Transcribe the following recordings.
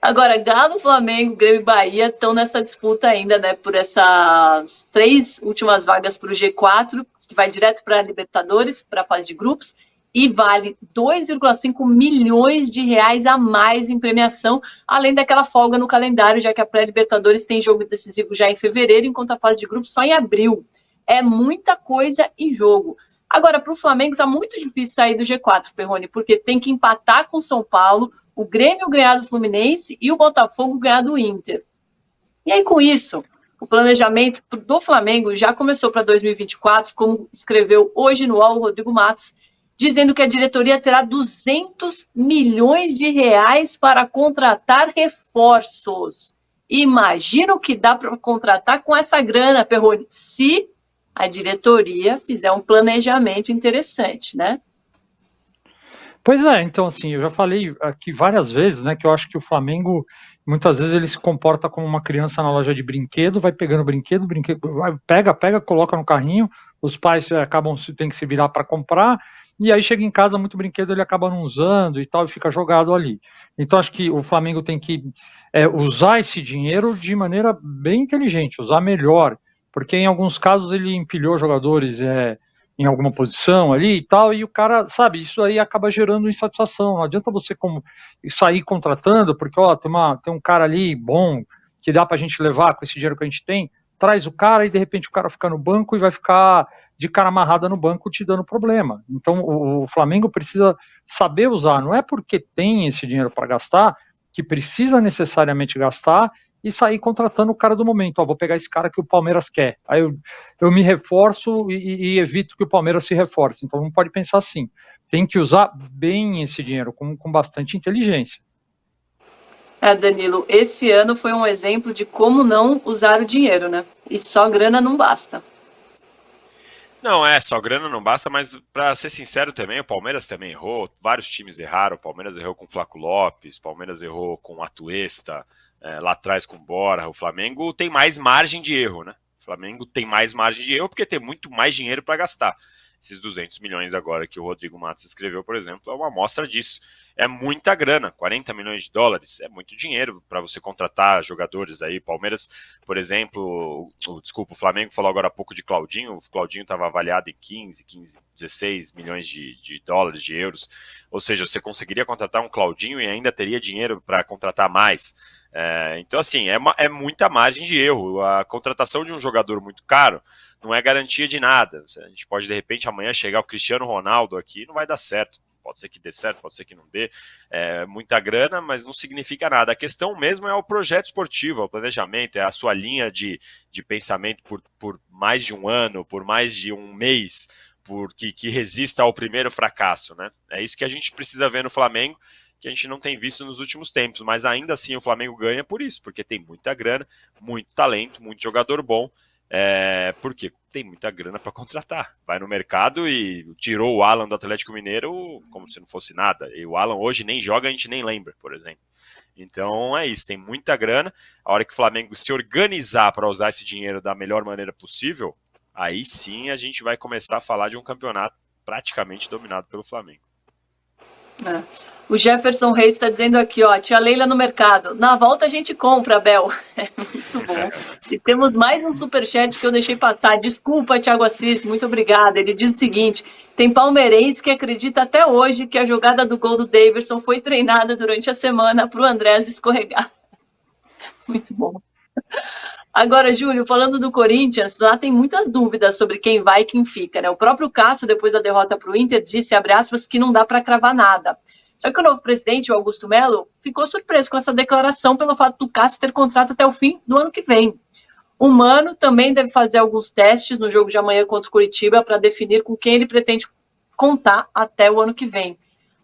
Agora, Galo, Flamengo, Grêmio e Bahia estão nessa disputa ainda, né? Por essas 3 últimas vagas para o G4, que vai direto para a Libertadores, para a fase de grupos, e vale 2,5 milhões de reais a mais em premiação, além daquela folga no calendário, já que a pré-Libertadores tem jogo decisivo já em fevereiro, enquanto a fase de grupos só em abril. É muita coisa em jogo. Agora, para o Flamengo está muito difícil sair do G4, Perrone, porque tem que empatar com o São Paulo, o Grêmio ganhar do Fluminense e o Botafogo ganhar do Inter. E aí, com isso, o planejamento do Flamengo já começou para 2024, como escreveu hoje no UOL o Rodrigo Matos, dizendo que a diretoria terá 200 milhões de reais para contratar reforços. Imagina o que dá para contratar com essa grana, Perrone, se a diretoria fizer um planejamento interessante, né? Pois é, então assim, eu já falei aqui várias vezes, né, que eu acho que o Flamengo, muitas vezes ele se comporta como uma criança na loja de brinquedo, vai pegando brinquedo, pega, coloca no carrinho, os pais tem que se virar para comprar, e aí chega em casa, muito brinquedo ele acaba não usando e tal, e fica jogado ali. Então acho que o Flamengo tem que usar esse dinheiro de maneira bem inteligente, usar melhor, porque em alguns casos ele empilhou jogadores em alguma posição ali e tal, e o cara, sabe, isso aí acaba gerando insatisfação. Não adianta você sair contratando, porque ó, tem um cara ali bom que dá pra gente levar com esse dinheiro que a gente tem, traz o cara e de repente o cara fica no banco e vai ficar de cara amarrada no banco te dando problema. Então o Flamengo precisa saber usar, não é porque tem esse dinheiro para gastar que precisa necessariamente gastar e sair contratando o cara do momento. Ó, vou pegar esse cara que o Palmeiras quer. Aí eu me reforço e evito que o Palmeiras se reforce. Então não pode pensar assim. Tem que usar bem esse dinheiro, com bastante inteligência. Danilo, esse ano foi um exemplo de como não usar o dinheiro, né? E só grana não basta. Não, só grana não basta, mas pra ser sincero também, o Palmeiras também errou, vários times erraram, o Palmeiras errou com o Flaco Lopes, o Palmeiras errou com o Atuesta, lá atrás com o Borja, o Flamengo tem mais margem de erro, né? O Flamengo tem mais margem de erro porque tem muito mais dinheiro para gastar. Esses 200 milhões agora que o Rodrigo Matos escreveu, por exemplo, é uma amostra disso. É muita grana, 40 milhões de dólares, é muito dinheiro para você contratar jogadores aí. Palmeiras, por exemplo, o Flamengo falou agora há pouco de Claudinho, o Claudinho estava avaliado em 15, 16 milhões de dólares, de euros, ou seja, você conseguiria contratar um Claudinho e ainda teria dinheiro para contratar mais. Então, assim, é muita margem de erro. A contratação de um jogador muito caro não é garantia de nada. A gente pode, de repente, amanhã chegar o Cristiano Ronaldo aqui e não vai dar certo. Pode ser que dê certo, pode ser que não dê. É muita grana, mas não significa nada. A questão mesmo é o projeto esportivo, é o planejamento, é a sua linha de pensamento por mais de um ano, por mais de um mês, que resista ao primeiro fracasso, né? É isso que a gente precisa ver no Flamengo, que a gente não tem visto nos últimos tempos, mas ainda assim o Flamengo ganha por isso, porque tem muita grana, muito talento, muito jogador bom, porque tem muita grana para contratar. Vai no mercado e tirou o Alan do Atlético Mineiro como se não fosse nada, e o Alan hoje nem joga, a gente nem lembra, por exemplo. Então é isso, tem muita grana. A hora que o Flamengo se organizar para usar esse dinheiro da melhor maneira possível, aí sim a gente vai começar a falar de um campeonato praticamente dominado pelo Flamengo. O Jefferson Reis está dizendo aqui, ó, tia Leila no mercado. Na volta a gente compra, Bel. É muito bom. E temos mais um superchat que eu deixei passar. Desculpa, Thiago Assis, muito obrigada. Ele diz o seguinte, tem palmeirense que acredita até hoje que a jogada do gol do Daverson foi treinada durante a semana para o Andrés escorregar. Muito bom. Agora, Júlio, falando do Corinthians, lá tem muitas dúvidas sobre quem vai e quem fica, né? O próprio Cássio, depois da derrota para o Inter, disse, abre aspas, que não dá para cravar nada. Só que o novo presidente, o Augusto Melo, ficou surpreso com essa declaração pelo fato do Cássio ter contrato até o fim do ano que vem. O Mano também deve fazer alguns testes no jogo de amanhã contra o Curitiba para definir com quem ele pretende contar até o ano que vem.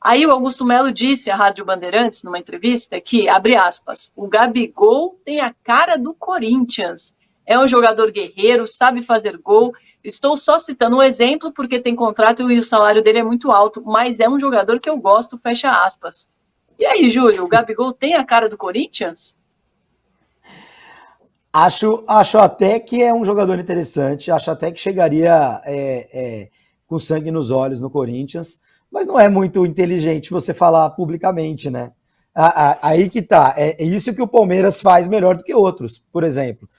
Aí o Augusto Melo disse à Rádio Bandeirantes, numa entrevista, que, abre aspas, o Gabigol tem a cara do Corinthians. É um jogador guerreiro, sabe fazer gol. Estou só citando um exemplo porque tem contrato e o salário dele é muito alto, mas é um jogador que eu gosto, fecha aspas. E aí, Júlio, o Gabigol tem a cara do Corinthians? Acho até que é um jogador interessante, acho até que chegaria com sangue nos olhos no Corinthians, mas não é muito inteligente você falar publicamente, né? Aí que tá. É isso que o Palmeiras faz melhor do que outros, por exemplo.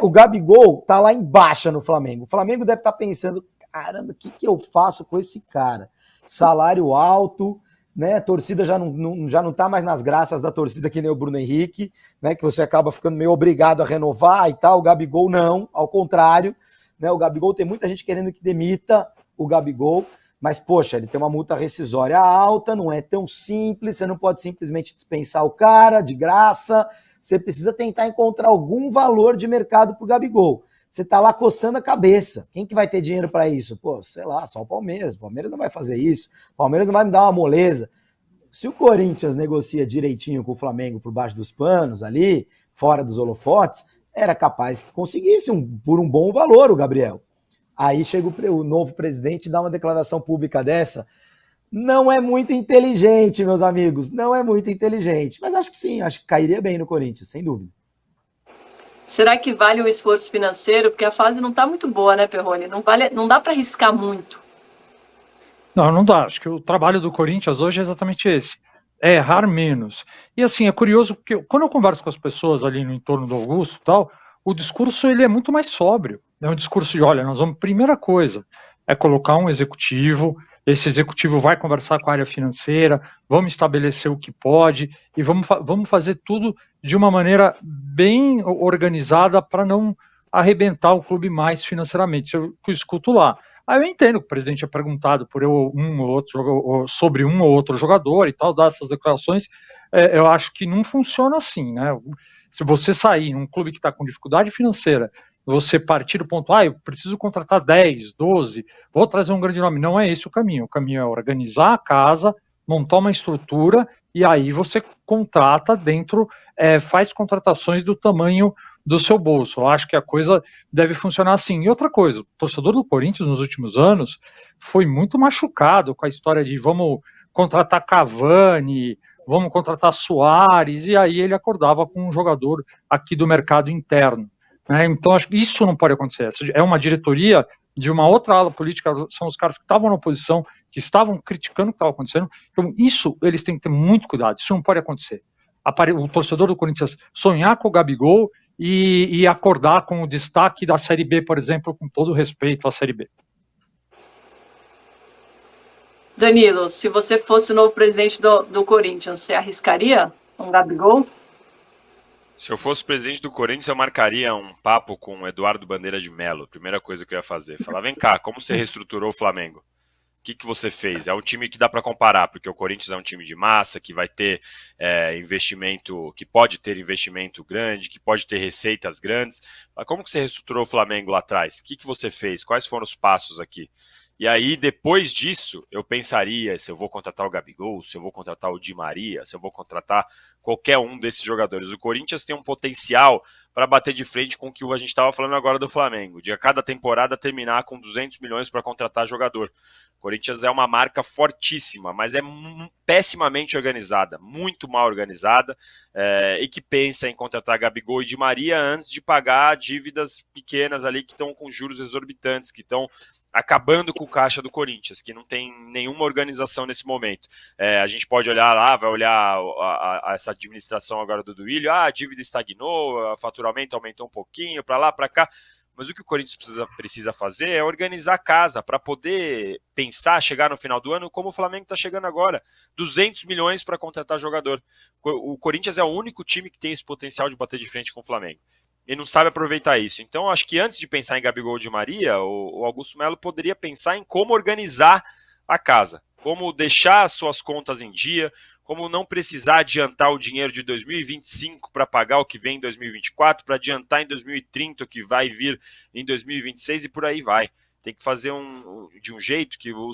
O Gabigol tá lá em baixa no Flamengo. O Flamengo deve estar pensando, caramba, o que eu faço com esse cara? Salário alto, né? A torcida já não tá mais nas graças da torcida que nem o Bruno Henrique, né? Que você acaba ficando meio obrigado a renovar e tal. O Gabigol não, ao contrário, né? O Gabigol tem muita gente querendo que demita o Gabigol. Mas, poxa, ele tem uma multa rescisória alta, não é tão simples, você não pode simplesmente dispensar o cara de graça, você precisa tentar encontrar algum valor de mercado pro Gabigol. Você tá lá coçando a cabeça. Quem que vai ter dinheiro para isso? Pô, sei lá, só o Palmeiras. O Palmeiras não vai fazer isso. O Palmeiras não vai me dar uma moleza. Se o Corinthians negocia direitinho com o Flamengo por baixo dos panos ali, fora dos holofotes, era capaz que conseguisse por um bom valor o Gabriel. Aí chega o novo presidente e dá uma declaração pública dessa. Não é muito inteligente, meus amigos. Não é muito inteligente. Mas acho que sim, acho que cairia bem no Corinthians, sem dúvida. Será que vale o esforço financeiro? Porque a fase não está muito boa, né, Perrone? Não dá para arriscar muito. Não dá. Acho que o trabalho do Corinthians hoje é exatamente esse. É errar menos. E assim, é curioso porque quando eu converso com as pessoas ali no entorno do Augusto e tal, o discurso ele é muito mais sóbrio. É um discurso de, olha, nós vamos, primeira coisa, é colocar um executivo, esse executivo vai conversar com a área financeira, vamos estabelecer o que pode e vamos fazer tudo de uma maneira bem organizada para não arrebentar o clube mais financeiramente. Isso eu escuto lá. Aí eu entendo que o presidente é perguntado por sobre um ou outro jogador e tal, dar essas declarações. Eu acho que não funciona assim, né? Se você sair num clube que está com dificuldade financeira, você partir do ponto, eu preciso contratar 10, 12, vou trazer um grande nome. Não é esse o caminho. O caminho é organizar a casa, montar uma estrutura e aí você contrata dentro, faz contratações do tamanho do seu bolso. Eu acho que a coisa deve funcionar assim. E outra coisa, o torcedor do Corinthians nos últimos anos foi muito machucado com a história de vamos contratar Cavani, vamos contratar Suárez, e aí ele acordava com um jogador aqui do mercado interno. Né? Então, acho que isso não pode acontecer. É uma diretoria de uma outra ala política, são os caras que estavam na oposição, que estavam criticando o que estava acontecendo. Então, isso eles têm que ter muito cuidado, isso não pode acontecer. O torcedor do Corinthians sonhar com o Gabigol e acordar com o destaque da Série B, por exemplo, com todo respeito à Série B. Danilo, se você fosse o novo presidente do Corinthians, você arriscaria um Gabigol? Se eu fosse presidente do Corinthians, eu marcaria um papo com o Eduardo Bandeira de Mello. Primeira coisa que eu ia fazer. Falar, vem cá, como você reestruturou o Flamengo? O que você fez? É um time que dá para comparar, porque o Corinthians é um time de massa, que vai ter investimento, que pode ter investimento grande, que pode ter receitas grandes. Mas como que você reestruturou o Flamengo lá atrás? O que você fez? Quais foram os passos aqui? E aí, depois disso, eu pensaria se eu vou contratar o Gabigol, se eu vou contratar o Di Maria, se eu vou contratar qualquer um desses jogadores. O Corinthians tem um potencial para bater de frente com o que a gente estava falando agora do Flamengo, de a cada temporada terminar com 200 milhões para contratar jogador. O Corinthians é uma marca fortíssima, mas é pessimamente organizada, muito mal organizada, e que pensa em contratar Gabigol e Di Maria antes de pagar dívidas pequenas ali que estão com juros exorbitantes, que estão acabando com o caixa do Corinthians, que não tem nenhuma organização nesse momento. A gente pode olhar lá, vai olhar essa administração agora do Duílio, a dívida estagnou, o faturamento aumentou um pouquinho, para lá, para cá, mas o que o Corinthians precisa fazer é organizar a casa para poder pensar, chegar no final do ano como o Flamengo está chegando agora, 200 milhões para contratar jogador. O Corinthians é o único time que tem esse potencial de bater de frente com o Flamengo. E não sabe aproveitar isso. Então, acho que antes de pensar em Gabigol de Maria, o Augusto Melo poderia pensar em como organizar a casa, como deixar as suas contas em dia, como não precisar adiantar o dinheiro de 2025 para pagar o que vem em 2024, para adiantar em 2030 o que vai vir em 2026 e por aí vai. Tem que fazer de um jeito que o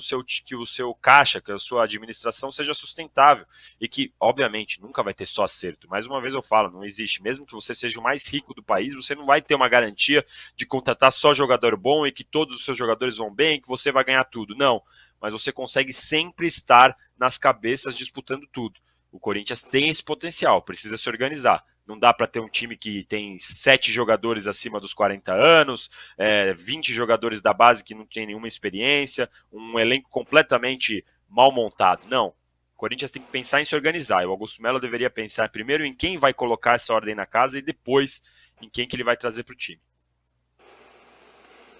seu caixa, que a sua administração seja sustentável e que, obviamente, nunca vai ter só acerto. Mais uma vez eu falo, não existe. Mesmo que você seja o mais rico do país, você não vai ter uma garantia de contratar só jogador bom e que todos os seus jogadores vão bem e que você vai ganhar tudo. Não, mas você consegue sempre estar nas cabeças disputando tudo. O Corinthians tem esse potencial, precisa se organizar. Não dá para ter um time que tem 7 jogadores acima dos 40 anos, 20 jogadores da base que não tem nenhuma experiência, um elenco completamente mal montado. Não. Corinthians tem que pensar em se organizar. E o Augusto Melo deveria pensar primeiro em quem vai colocar essa ordem na casa e depois em quem que ele vai trazer para o time.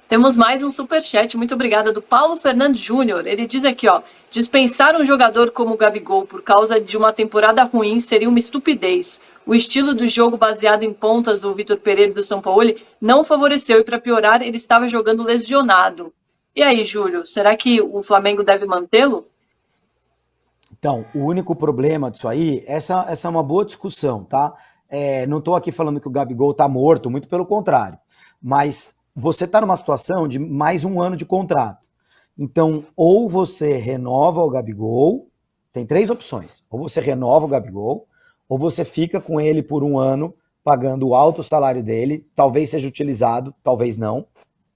Temos mais um superchat, muito obrigada, do Paulo Fernandes Júnior. Ele diz aqui, ó, dispensar um jogador como o Gabigol por causa de uma temporada ruim seria uma estupidez. O estilo do jogo baseado em pontas do Vitor Pereira e do São Paulo não favoreceu e, para piorar, ele estava jogando lesionado. E aí, Júlio, será que o Flamengo deve mantê-lo? Então, o único problema disso aí, essa é uma boa discussão, tá? Não estou aqui falando que o Gabigol está morto, muito pelo contrário. Mas você está numa situação de mais um ano de contrato. Então, ou você renova o Gabigol, tem 3 opções. Ou você renova o Gabigol, ou você fica com ele por um ano, pagando o alto salário dele, talvez seja utilizado, talvez não,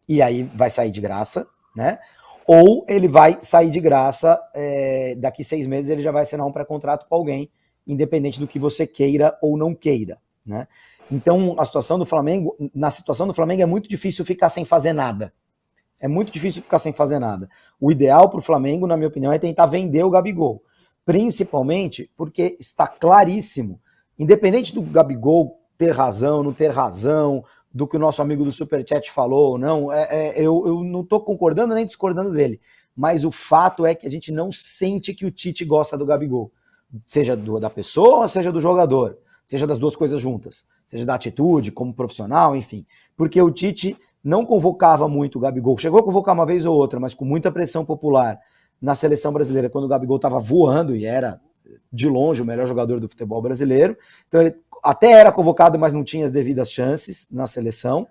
e aí vai sair de graça, né? Ou ele vai sair de graça, daqui 6 meses ele já vai assinar um pré-contrato com alguém, independente do que você queira ou não queira, né? Então, na situação do Flamengo é muito difícil ficar sem fazer nada. É muito difícil ficar sem fazer nada. O ideal para o Flamengo, na minha opinião, é tentar vender o Gabigol. Principalmente porque está claríssimo, independente do Gabigol ter razão, não ter razão, do que o nosso amigo do Superchat falou ou não, eu não estou concordando nem discordando dele. Mas o fato é que a gente não sente que o Tite gosta do Gabigol. Seja da pessoa, seja do jogador. Seja das duas coisas juntas. Seja da atitude, como profissional, enfim. Porque o Tite não convocava muito o Gabigol. Chegou a convocar uma vez ou outra, mas com muita pressão popular na seleção brasileira, quando o Gabigol estava voando e era, de longe, o melhor jogador do futebol brasileiro. Então ele até era convocado, mas não tinha as devidas chances na seleção.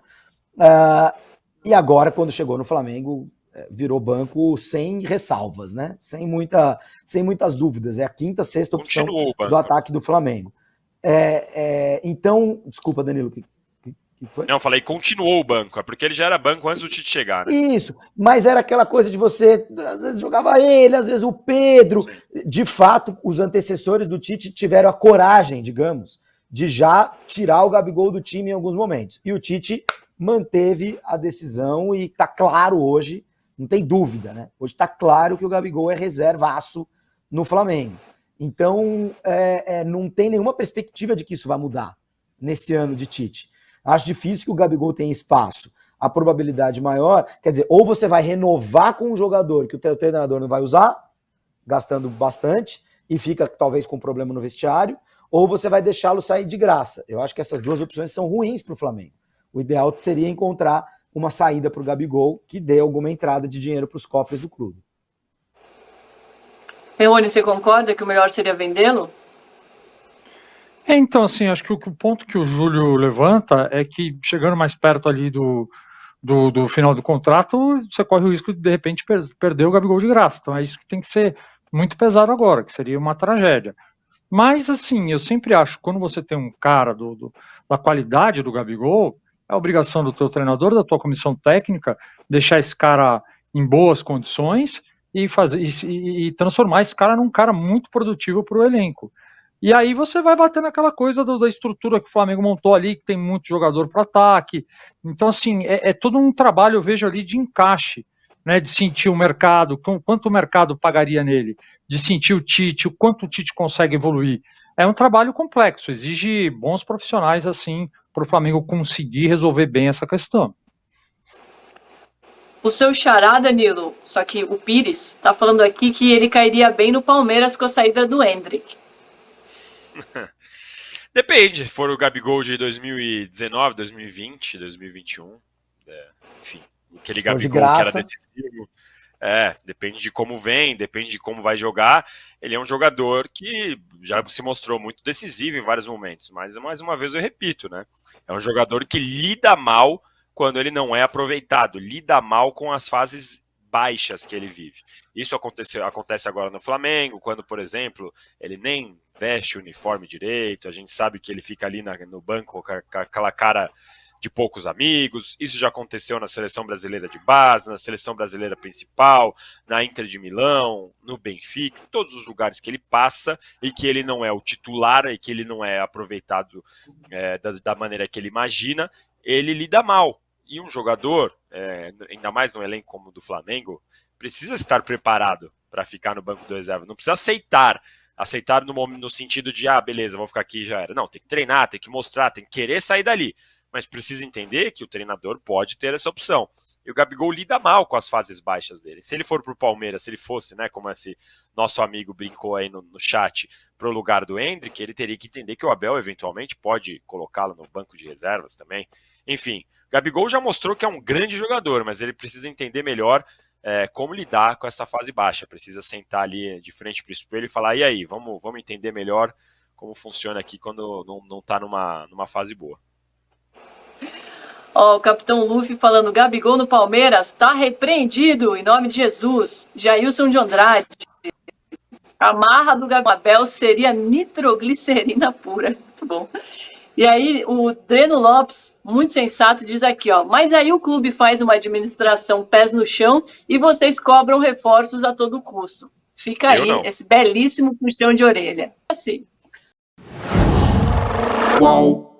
E agora, quando chegou no Flamengo, virou banco sem ressalvas, né? Sem muitas dúvidas. É a quinta, sexta opção do ataque do Flamengo. Então, desculpa, Danilo, que foi? Não, eu falei, continuou o banco, é porque ele já era banco antes do Tite chegar, né? Isso, mas era aquela coisa de você, às vezes jogava ele, às vezes o Pedro. De fato, os antecessores do Tite tiveram a coragem, digamos, de já tirar o Gabigol do time em alguns momentos. E o Tite manteve a decisão e tá claro hoje, não tem dúvida, né? Hoje tá claro que o Gabigol é reservaço no Flamengo. Então, não tem nenhuma perspectiva de que isso vai mudar nesse ano de Tite. Acho difícil que o Gabigol tenha espaço. A probabilidade maior, quer dizer, ou você vai renovar com um jogador que o teu treinador não vai usar, gastando bastante, e fica talvez com problema no vestiário, ou você vai deixá-lo sair de graça. Eu acho que essas duas opções são ruins para o Flamengo. O ideal seria encontrar uma saída para o Gabigol que dê alguma entrada de dinheiro para os cofres do clube. Reone, você concorda que o melhor seria vendê-lo? Então, assim, acho que o ponto que o Júlio levanta é que, chegando mais perto ali do final do contrato, você corre o risco de repente, perder o Gabigol de graça. Então, é isso que tem que ser muito pesado agora, que seria uma tragédia. Mas, assim, eu sempre acho que quando você tem um cara da qualidade do Gabigol, é a obrigação do teu treinador, da tua comissão técnica, deixar esse cara em boas condições e transformar esse cara num cara muito produtivo para o elenco. E aí você vai bater naquela coisa da estrutura que o Flamengo montou ali, que tem muito jogador para ataque. Então, assim, é todo um trabalho, eu vejo ali, de encaixe, né, de sentir o mercado, quanto o mercado pagaria nele, de sentir o Tite, o quanto o Tite consegue evoluir. É um trabalho complexo, exige bons profissionais, assim, para o Flamengo conseguir resolver bem essa questão. O seu xará, Danilo, só que o Pires, está falando aqui que ele cairia bem no Palmeiras com a saída do Endrick. Depende, se for o Gabigol de 2019, 2020, 2021, enfim, aquele Gabigol que era decisivo, depende de como vem, depende de como vai jogar. Ele é um jogador que já se mostrou muito decisivo em vários momentos, mas mais uma vez eu repito, né? É um jogador que lida mal quando ele não é aproveitado, lida mal com as fases baixas que ele vive. Isso acontece agora no Flamengo, quando, por exemplo, ele nem veste o uniforme direito, a gente sabe que ele fica ali no banco com aquela cara de poucos amigos. Isso já aconteceu na seleção brasileira de base, na seleção brasileira principal, na Inter de Milão, no Benfica, em todos os lugares que ele passa e que ele não é o titular e que ele não é aproveitado da maneira que ele imagina, ele lida mal. E um jogador, ainda mais no elenco como o do Flamengo, precisa estar preparado para ficar no banco do reserva. Não precisa aceitar aceitaram no sentido de, beleza, vou ficar aqui e já era. Não, tem que treinar, tem que mostrar, tem que querer sair dali. Mas precisa entender que o treinador pode ter essa opção. E o Gabigol lida mal com as fases baixas dele. Se ele for pro Palmeiras, se ele fosse, né, como esse nosso amigo brincou aí no chat, pro lugar do Endrick, ele teria que entender que o Abel eventualmente pode colocá-lo no banco de reservas também. Enfim, o Gabigol já mostrou que é um grande jogador, mas ele precisa entender melhor como lidar com essa fase baixa. Precisa sentar ali de frente pro espelho e falar, e aí, vamos entender melhor como funciona aqui quando não tá numa fase boa. Ó, o Capitão Luffy falando, Gabigol no Palmeiras tá repreendido, em nome de Jesus. Jailson de Andrade. A marra do Abel seria nitroglicerina pura. Muito bom. E aí o Dreno Lopes, muito sensato, diz aqui, ó, mas aí o clube faz uma administração pés no chão e vocês cobram reforços a todo custo. Fica aí esse belíssimo puxão de orelha. Assim. Qual?